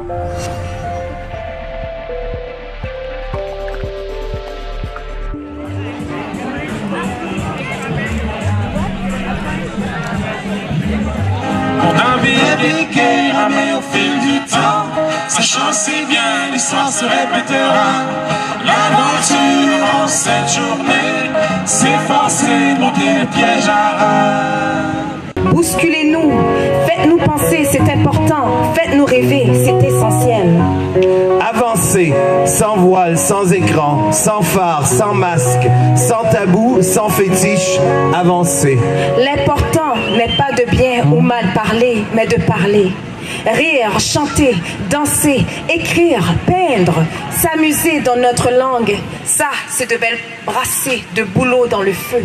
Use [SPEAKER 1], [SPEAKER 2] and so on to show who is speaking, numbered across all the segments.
[SPEAKER 1] On avait vécu ramé au fil du temps, sachant si bien l'histoire se répétera. L'aventure en cette journée, s'efforcer, monter le piège à ras.
[SPEAKER 2] Bousculez-nous, faites-nous penser, c'est important, faites-nous rêver, c'est essentiel.
[SPEAKER 3] Avancez, sans voile, sans écran, sans phare, sans masque, sans tabou, sans fétiche, avancez.
[SPEAKER 2] L'important n'est pas de bien ou mal parler, mais de parler. Rire, chanter, danser, écrire, peindre, s'amuser dans notre langue, ça, c'est de belles brassées de boulot dans le feu.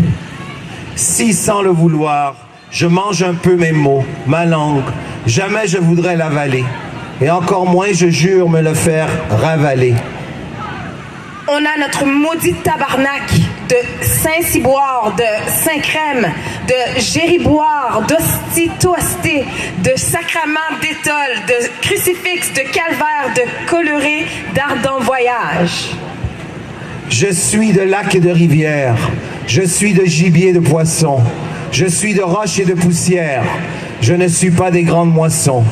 [SPEAKER 3] Si, sans le vouloir, je mange un peu mes mots, ma langue, jamais je voudrais l'avaler. Et encore moins je jure me le faire ravaler.
[SPEAKER 2] On a notre maudit tabarnak de Saint-Ciboire, de Saint-Crème, de Gériboire, d'Hostie-Toasté, de Sacrament d'Étole, de Crucifix, de Calvaire, de Coloré, d'Ardent Voyage.
[SPEAKER 3] Je suis de lacs et de rivières, je suis de gibier et de poissons, je suis de roches et de poussière, je ne suis pas des grandes moissons.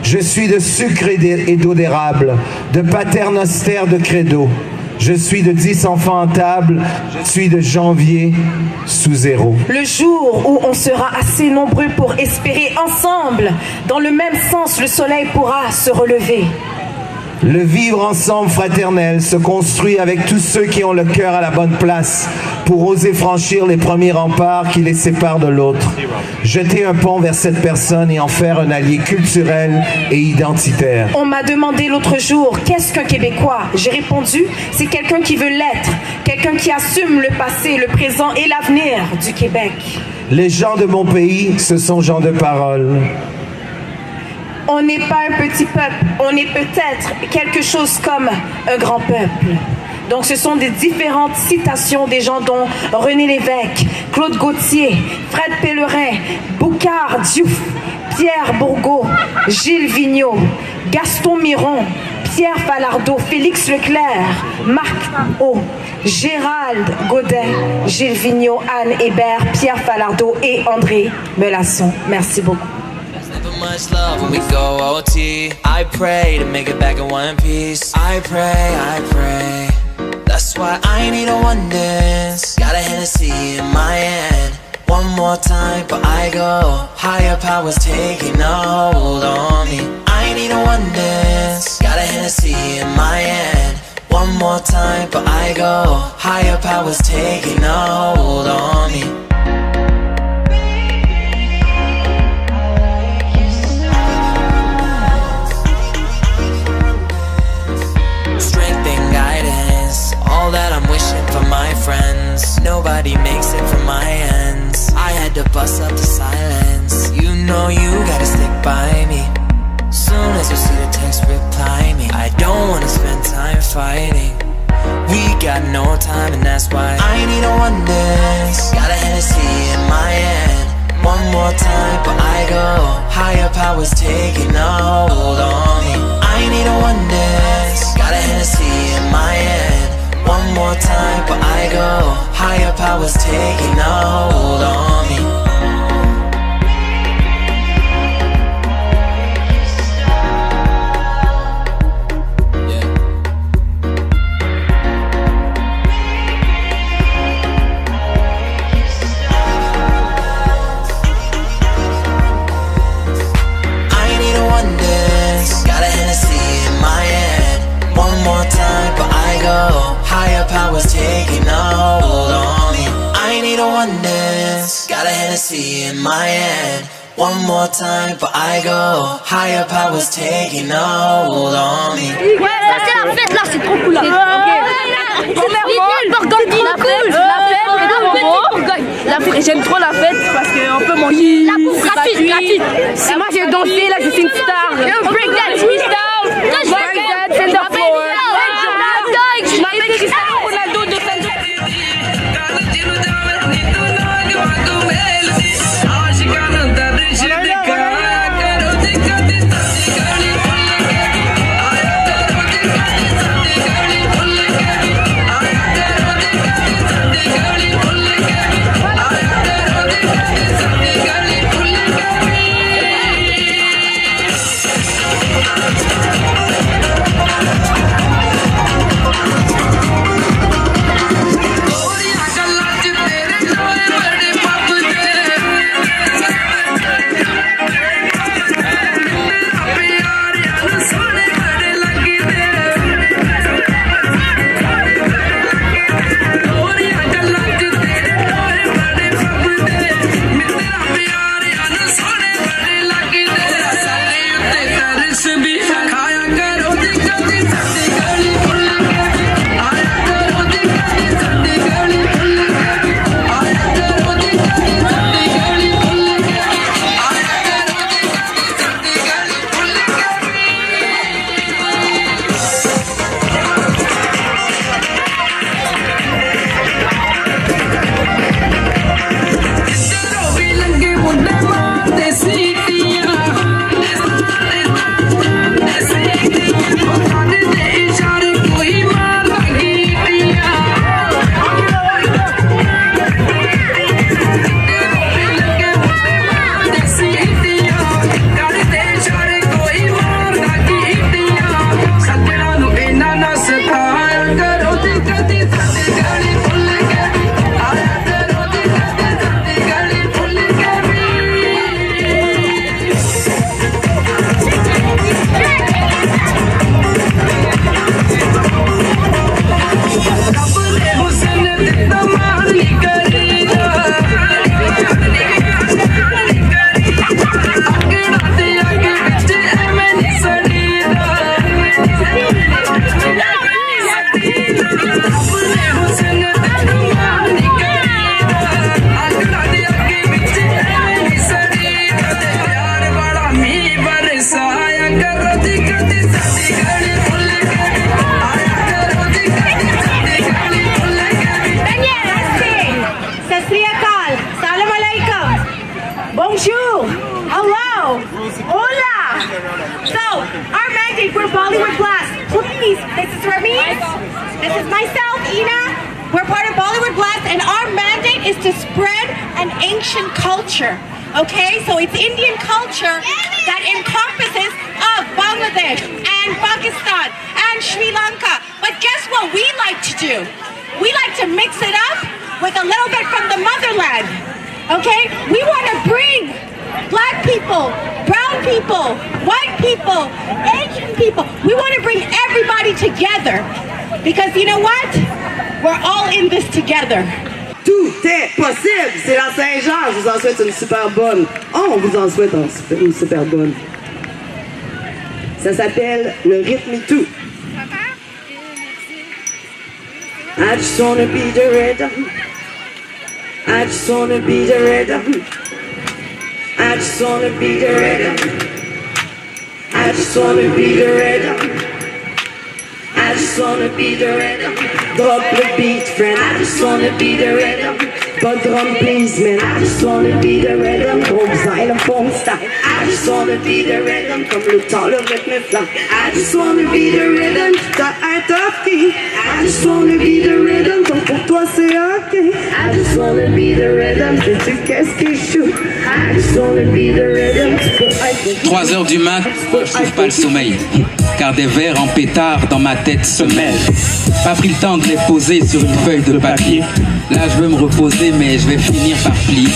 [SPEAKER 3] Je suis de sucre et d'eau d'érable, de paternostère de credo. Je suis de 10 enfants en table, je suis de janvier sous zéro.
[SPEAKER 2] Le jour où on sera assez nombreux pour espérer ensemble, dans le même sens, le soleil pourra se relever.
[SPEAKER 3] Le vivre ensemble fraternel se construit avec tous ceux qui ont le cœur à la bonne place pour oser franchir les premiers remparts qui les séparent de l'autre. Jeter un pont vers cette personne et en faire un allié culturel et identitaire.
[SPEAKER 2] On m'a demandé l'autre jour, qu'est-ce qu'un Québécois? J'ai répondu, c'est quelqu'un qui veut l'être, quelqu'un qui assume le passé, le présent et l'avenir du Québec.
[SPEAKER 3] Les gens de mon pays, ce sont gens de parole.
[SPEAKER 2] On n'est pas un petit peuple, on est peut-être quelque chose comme un grand peuple. Donc ce sont des différentes citations des gens dont René Lévesque, Claude Gauthier, Fred Pellerin, Boucard Diouf, Pierre Bourgault, Gilles Vigneault, Gaston Miron, Pierre Falardeau, Félix Leclerc, Marc O, Gérald Godin, Gilles Vigneault, Anne Hébert, Pierre Falardeau et André Melasson. Merci beaucoup.
[SPEAKER 4] Much love when we go OT. I pray to make it back in one piece. I pray. That's why I need a one dance. Got a Hennessy in my hand. One more time, but I go. Higher powers taking a hold on me. I need a one dance. Got a Hennessy in my hand. One more time, but I go. Higher powers taking a hold on me. All that I'm wishing for my friends. Nobody makes it from my ends. I had to bust up the silence. You know you gotta stick by me. Soon as you see the text, reply me. I don't wanna spend time fighting. We got no time and that's why I need a one dance. Got a Hennessy in my hand. One more time, but I go. Higher powers taking a hold on me. I need a one dance. Got a Hennessy in my hand. One more time, but I go. Higher powers taking a hold on me. I need a one dance. Got a Hennessy in my hand. One more time, but I go. Higher powers taking a hold on me. I need a one dance. Got a Hennessy in my hand. One more time, but I go. Higher powers taking a hold on me.
[SPEAKER 5] Ouais, c'est la fête là, c'est trop cool là. J'aime trop la fête parce qu'on peut manger. La bouffe gratuite. Si moi j'ai dansé là, je suis une star. Break that twist down. Break that in the floor. Je m'appelle Cristiano Ronaldo de Santo.
[SPEAKER 2] Bonjour. Hello. Hola. So, our mandate, we're Bollywood Blast. Please, this is Remy. This is myself, Ina. We're part of Bollywood Blast, and our mandate is to spread an ancient culture. Okay, so it's Indian culture that encompasses of Bangladesh and Pakistan and Sri Lanka. But guess what we like to do? We like to mix it up with a little bit from the motherland. Okay, we want to bring black people, brown people, white people, Asian people. We want to bring everybody together because you know what? We're all in this together.
[SPEAKER 6] Tout est possible. C'est la Saint-Jean. Je vous en souhaite une super bonne. On vous en souhaite une super bonne. Ça s'appelle le rythme tout. I just wanna be the rhythm. I just wanna be the rhythm. I just wanna be the rhythm. I just wanna be the rhythm. I just wanna be the rhythm. Drop the beat, friend. I just wanna be the rhythm. But drum please, man. I just wanna be the rhythm. Gros xylophone style. I just wanna be the rhythm. Comme le temps, le rythme flanc. I just wanna be the rhythm. T'as un top key. I just wanna be the rhythm. Donc pour toi c'est ok. I just wanna be the rhythm. Sais-tu qu'est-ce qui joue? I just wanna be the rhythm.
[SPEAKER 7] 3 heures du mat, je trouve pas le sommeil. Car des vers en pétard dans ma tête se mêlent. Pas pris le temps de les poser sur une feuille de papier. Là je veux me reposer mais je vais finir par plier.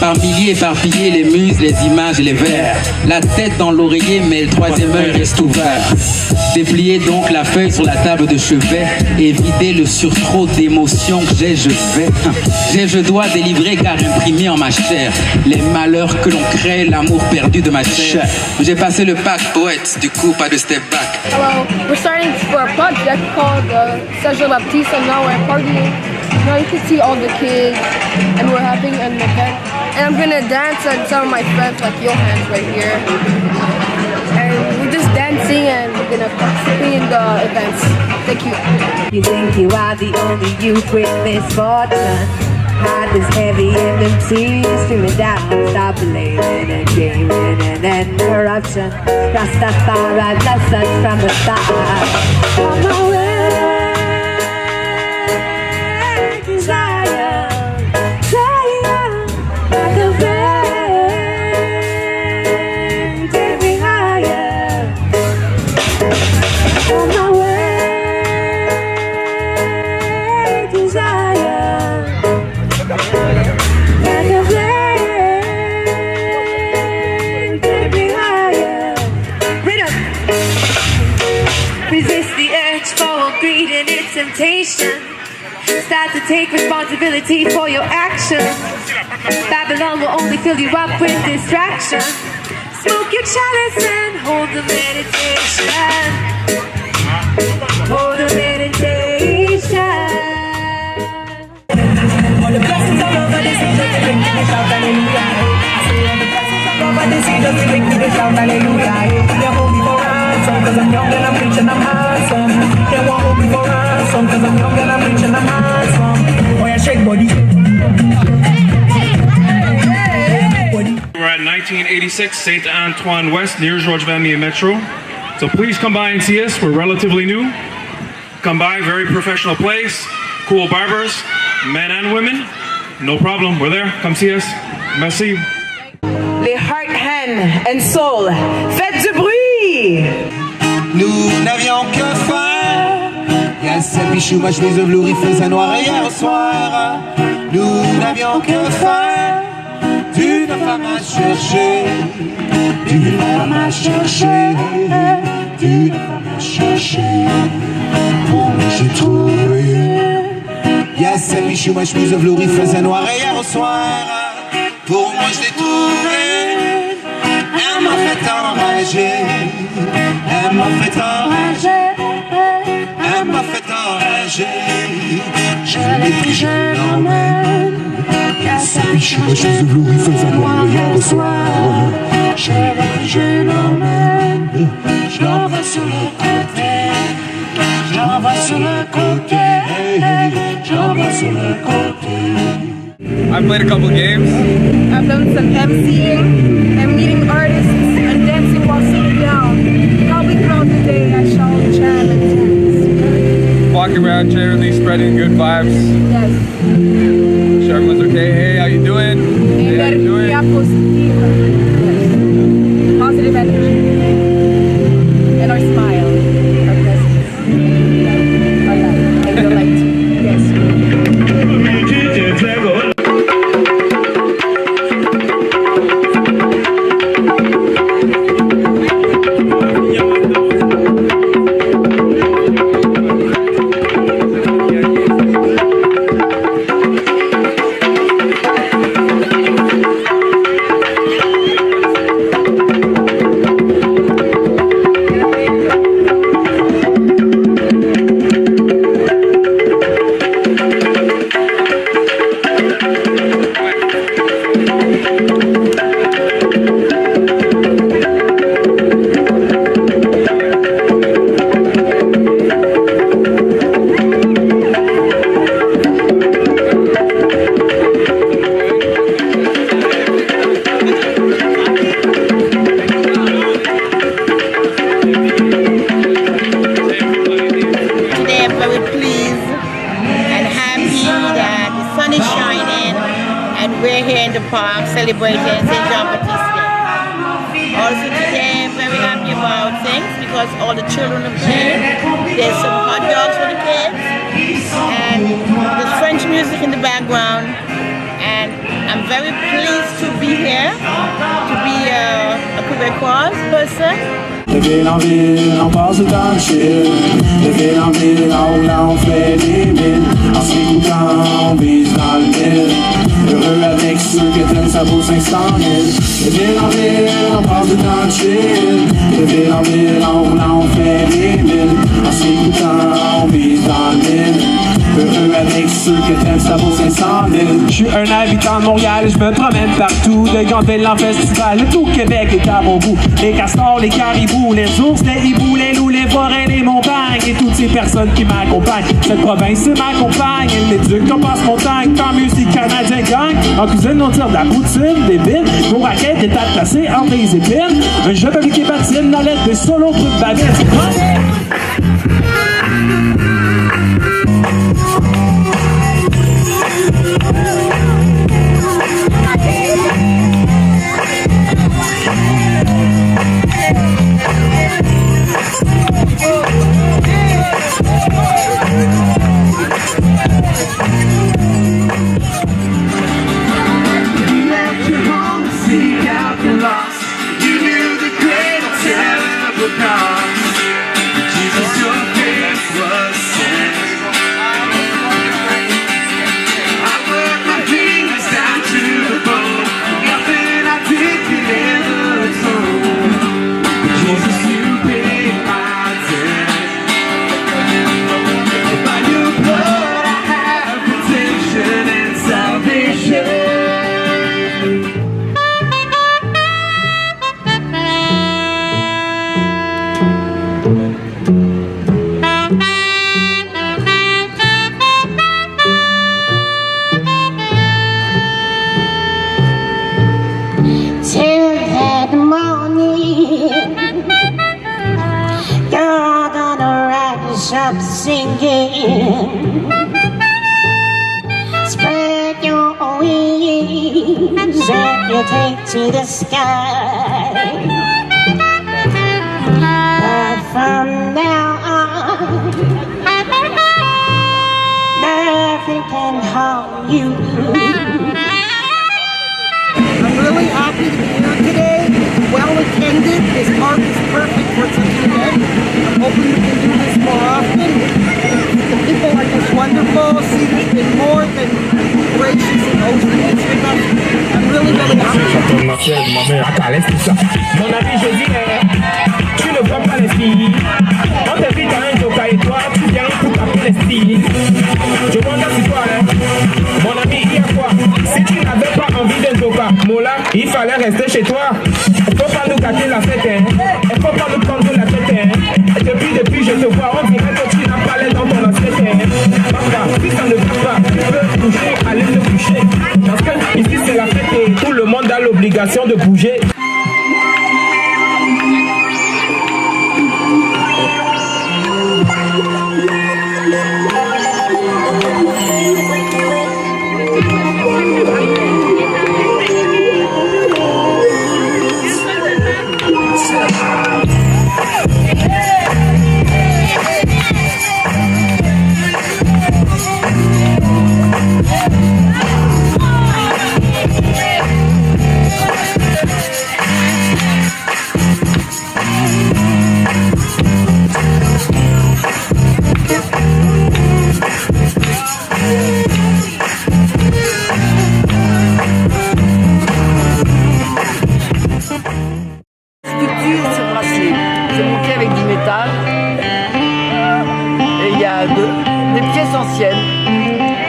[SPEAKER 7] Par milliers éparpillés les muses, les images et les vers. La tête dans l'oreiller mais le troisième œil reste ouvert. Déplier donc la feuille sur la table de chevet et vider le surtrot d'émotions que j'ai, je dois délivrer car imprimé en ma chair les malheurs que l'on crée, l'amour perdu de ma chair. J'ai passé le pack poète, du coup pas de step back.
[SPEAKER 5] Hello, we're starting for a project called Sergio Baptiste, and now we're partying. Now you can see all the kids, and we're having an event. And I'm gonna dance and some of my friends, like Johan's right here. And we're just dancing and we're gonna participate in the events. Thank you.
[SPEAKER 8] You think you are the only youth with misfortune. Heart is heavy and them tears streaming down. Stop believing in gaming and corruption. Rastafari bless us from the start. On my way to Zion, Zion, like a rain, take me higher. Resist the urge for greed and its temptation. Start to take responsibility for your actions. Babylon will only fill you up with distraction. Smoke your chalice and hold the meditation. Hold the meditation. For the blessings all over this earth, just make me shout hallelujah. I say all the blessings all over this earth, just make me shout hallelujah. Can't hold me for ransom, cause I'm young and I'm rich and I'm handsome. Can't hold me for ransom, cause I'm young and I'm rich and I'm handsome. Oh yeah, shake body.
[SPEAKER 9] We're at 1986 St. Antoine West near George Vanier Metro. So please come by and see us. We're relatively new. Come by, very professional place. Cool barbers, men and women. No problem, we're there. Come see us. Merci.
[SPEAKER 2] Les Heart, Hand and Soul, faites du bruit!
[SPEAKER 3] Nous n'avions que faire. Yes, Pichou, ma chemise de velours, il faisait noir hier au soir. Nous n'avions que faire. D'une femme à chercher. D'une femme à chercher. D'une femme à chercher. Pour moi j'ai trouvé. Yes, Pichou, ma chemise de velours, il faisait noir hier au soir. Pour moi je l'ai trouvé. Elle m'a fait enrager. Elle m'a fait enrager. Elle m'a fait enrager. Je l'ai pris, je l'emmène. Yes, Pichou, ma chemise de velours, il faisait noir hier au soir. Je l'ai pris, je l'emmène. Je l'envoie sur le côté. Je l'envoie sur le côté. Je l'envoie sur le côté.
[SPEAKER 10] I've played a couple games.
[SPEAKER 5] I've done some MCing and meeting artists and dancing while sitting down. All week long today I shall chant and dance.
[SPEAKER 10] Walking around generally spreading good vibes.
[SPEAKER 5] Yes.
[SPEAKER 10] Sure everyone's okay. Hey, how you doing? Hey, how you doing?
[SPEAKER 5] Positiva. Yes. Positive energy. And our smile. Our presence. Our light. And your light. Yes.
[SPEAKER 11] Celebrating St. John Baptist Day. Also today I'm very happy about things because all the children are playing. There's some hot dogs for the kids and there's French music in the background, and I'm very pleased to be here, to be a Québécoise person.
[SPEAKER 1] De ville en ville, on passe le temps de chill. De ville en ville, on roule, on fait des milles. En s'écoutant, on vise dans le mille. Heureux avec ceux que t'aimes, ça vaut 500 000. De ville en ville, on passe le temps de chill. De ville en ville, on roule, on fait des milles. En s'écoutant, on vise dans le mille. Heureux avec ceux que t'aimes, ça vaut 500 000. Je suis un habitant de Montréal et je me promène partout. De Grandville en festival, et tout Québec est à mon goût. Les castors, les caribous, les ours, les hiboux, les loups, les forêts, les montagnes et toutes ces personnes qui m'accompagnent. Cette province, c'est ma compagne. Elle m'éduque comme passe-montagne. Tant musique canadien gagne. En cuisine, on tire de la poutine, des bines. Nos raquettes étaient placées entre les épines. Un jeu avec les patines, la lettre des solos, toute babine. Jesus, your grace was sent. I work my fingers down to the bone. Nothing I did could ever atone. Jesus, you paid my debt. By your blood I have redemption and salvation.
[SPEAKER 12] Till that morning, you're gonna rise up singing. Spread your wings and you take to the sky. But from now on, nothing can harm you.
[SPEAKER 13] I'm really happy to be here today. Well attended. This park is perfect for such an event. I'm hoping we can do this more often. The people are just wonderful. Cita's been more than gracious and hosting us with us. I'm really happy.
[SPEAKER 14] Mon ami, je dis, tu ne vois pas les filles. On t'invite à un joker et toi, tu viens pour taper les filles. Je compte sur toi, hein. Mon ami, il y a quoi? Si tu n'avais pas envie d'un joker, Mola, il fallait rester chez toi. Il faut pas nous gâter la fête, hein. Il faut pas nous prendre la tête, hein. Depuis, je te vois, on dirait que tu n'as pas l'air dans ton assiette, hein. Papa, si ça ne va pas, tu peux bouger, aller te coucher. Parce que ici c'est la fête et tout le monde a l'obligation de bouger.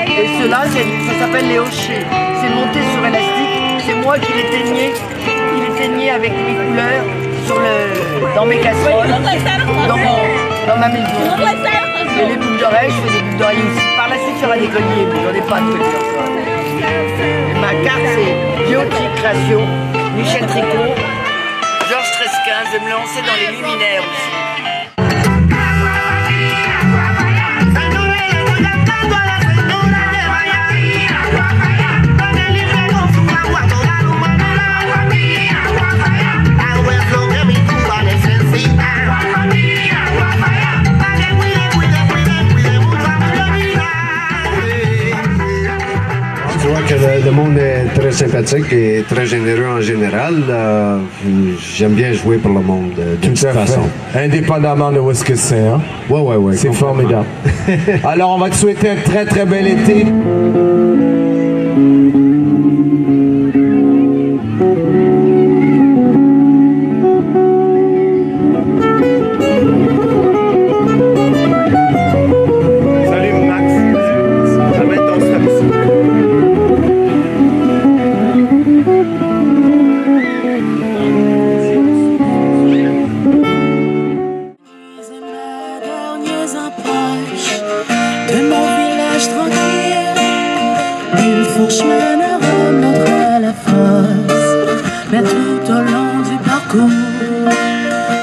[SPEAKER 15] Et ceux-là, ça s'appelle les hochets. C'est monté sur élastique. C'est moi qui les teignais. Il est teigné avec mes couleurs dans mes casseroles, dans ma maison. Et les boucles d'oreilles, je fais des boucles d'oreilles aussi. Par la suite, il y aura des colliers, mais j'en ai pas de colliers. Et ma carte, c'est Géotique Création, Michel Tricot, Georges Tresquin. Je vais me lancer dans les luminaires aussi.
[SPEAKER 16] Je vois que le monde est très sympathique et très généreux en général. J'aime bien jouer pour le monde de toute façon.
[SPEAKER 3] Indépendamment de où est-ce que c'est. Hein?
[SPEAKER 16] Ouais.
[SPEAKER 3] C'est formidable. Alors, on va te souhaiter un très très bel été.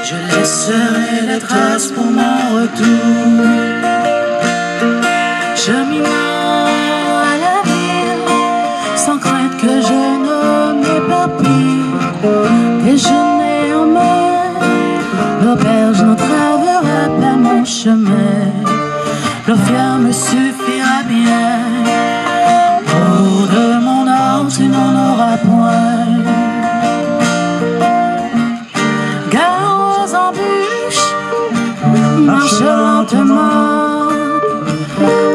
[SPEAKER 17] Je laisserai les traces pour mon retour. Cheminant à la ville, sans crainte que je ne m'éparpille. Déjeuner en mer, l'auberge n'entravera pas mon chemin. L'eau fière me suffira bien. Pour de mon âme, tu n'en auras point. lentement,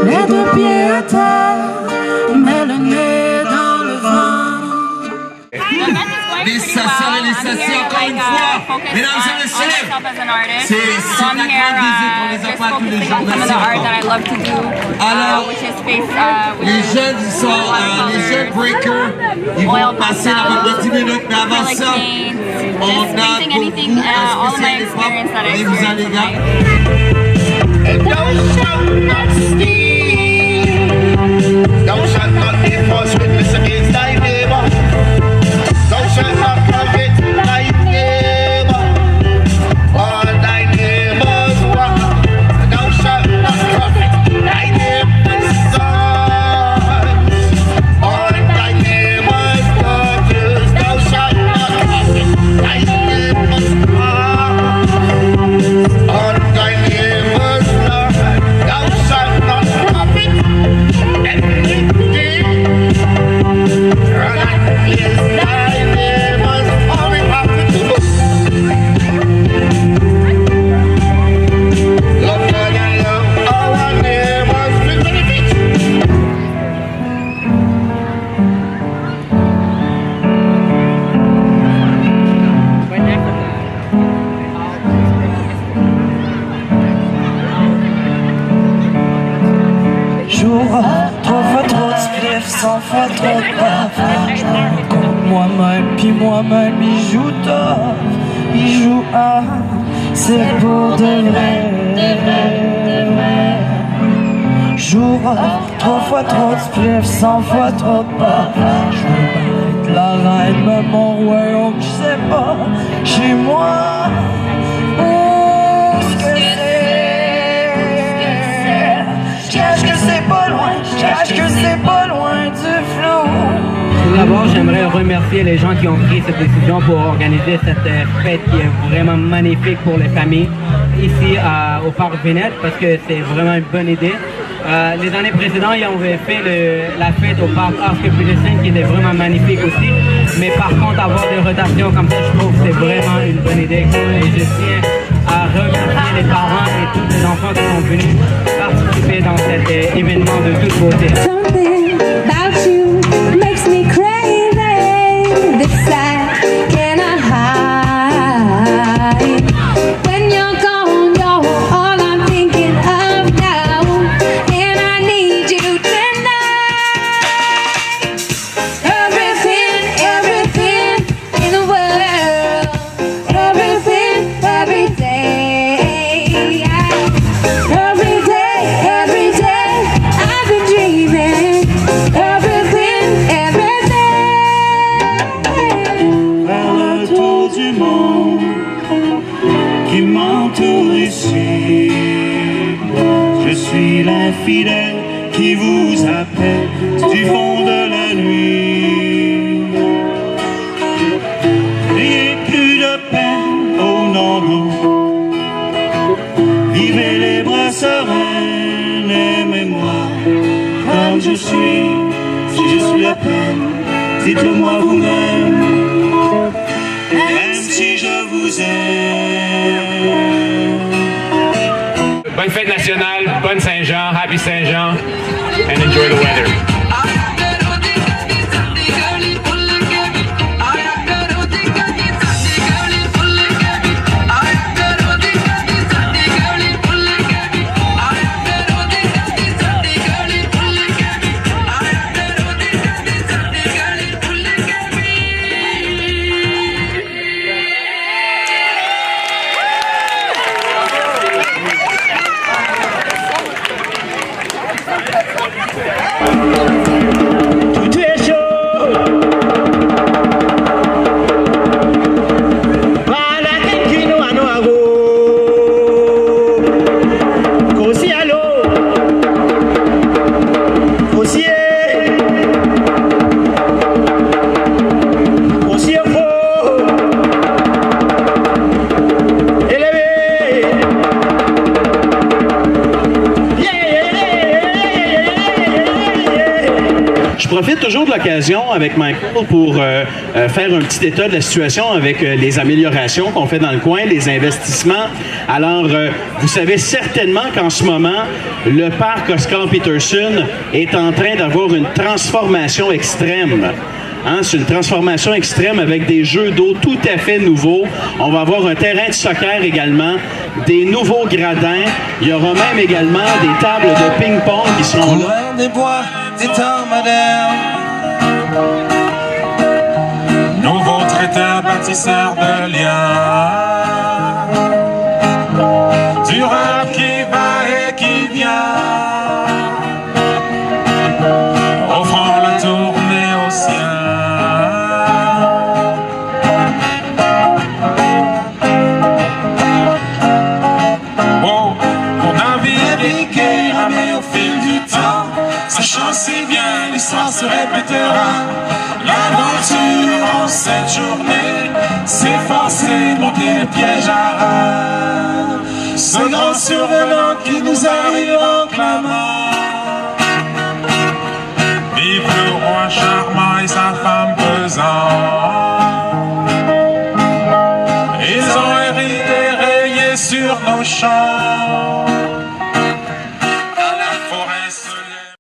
[SPEAKER 17] les deux pieds à terre, mais le nez dans le vent.
[SPEAKER 3] Les sasseurs et les sassies, encore une fois, mesdames et messieurs, c'est la grande visite, on les a pas tous les jours. Merci encore. Alors, les jeunes, ils sont, les jeunes breakers, ils vont passer dans à peu près 10 minutes, mais avant ça, on a pour vous un spécial hip-hop. Allez-vous en les gars.
[SPEAKER 1] Don't shut up the force witness against thy neighbor. Don't shut up prophet thy neighbor. All thy neighbors walk. Don't shut up prophet thy neighbor's sons. All thy neighbors daughters. Don't shut up prophet thy neighbor's sons. All thy neighbors love. Don't shut up prophet.
[SPEAKER 17] Trop fois trop de spliff, 100 fois trop de paf. Je me rends compte moi-même, puis moi-même il joue top, il joue à, c'est pour de vrai. Jour, 3 fois trop de spliff, 100 fois trop de paf. Je veux être la reine, mais mon royaume, je sais pas, chez moi. C'est pas loin du flou.
[SPEAKER 18] Tout d'abord, j'aimerais remercier les gens qui ont pris cette décision pour organiser cette fête qui est vraiment magnifique pour les familles ici au Parc Venette parce que c'est vraiment une bonne idée. Les années précédentes, on avait fait la fête au Parc Arc-Publicien qui était vraiment magnifique aussi. Mais par contre, avoir des rotations comme ça, je trouve que c'est vraiment une bonne idée. Et je tiens à remercier les parents et tous les enfants qui sont venus participer dans cet événement de toute beauté.
[SPEAKER 17] Something about you makes me crazy. This I cannot hide. When you're gone, you're all I'm thinking of now, and I need you tonight. Everything in the world, everything, every day. Every day, I've been dreaming. Everything,
[SPEAKER 1] Faire le tour du monde qui m'entoure ici. Je suis l'infidèle qui vous appelle du fond de la nuit. N'ayez plus de peine, oh non, non. Vivez les bras sereins, aimez-moi comme je suis. Si je suis la peine, dites-le-moi vous-même. Même si je vous aime.
[SPEAKER 14] Bonne fête nationale, bonne Saint-Jean, happy Saint-Jean, and enjoy the weather.
[SPEAKER 1] Thank you.
[SPEAKER 19] profite toujours de l'occasion avec Michael pour faire un petit état de la situation avec les améliorations qu'on fait dans le coin, les investissements. Alors, vous savez certainement qu'en ce moment, le parc Oscar Peterson est en train d'avoir une transformation extrême. Hein, c'est une transformation extrême avec des jeux d'eau tout à fait nouveaux. On va avoir un terrain de soccer également, des nouveaux gradins. Il y aura même également des tables de ping-pong qui seront là.
[SPEAKER 1] Loin des bois, des temps modernes, nouveaux traiteurs, bâtisseurs de liens, du rap qui va et qui vient, offrant la tournée aux siens. Oh, on a navigué, ramé au fil du temps, sachant si bien l'histoire se répétera. L'aventure en cette journée, c'est forcé monter le piège à ras. Ce grand survenant qui nous arrive en clamant. Vive le roi charmant et sa femme pesante.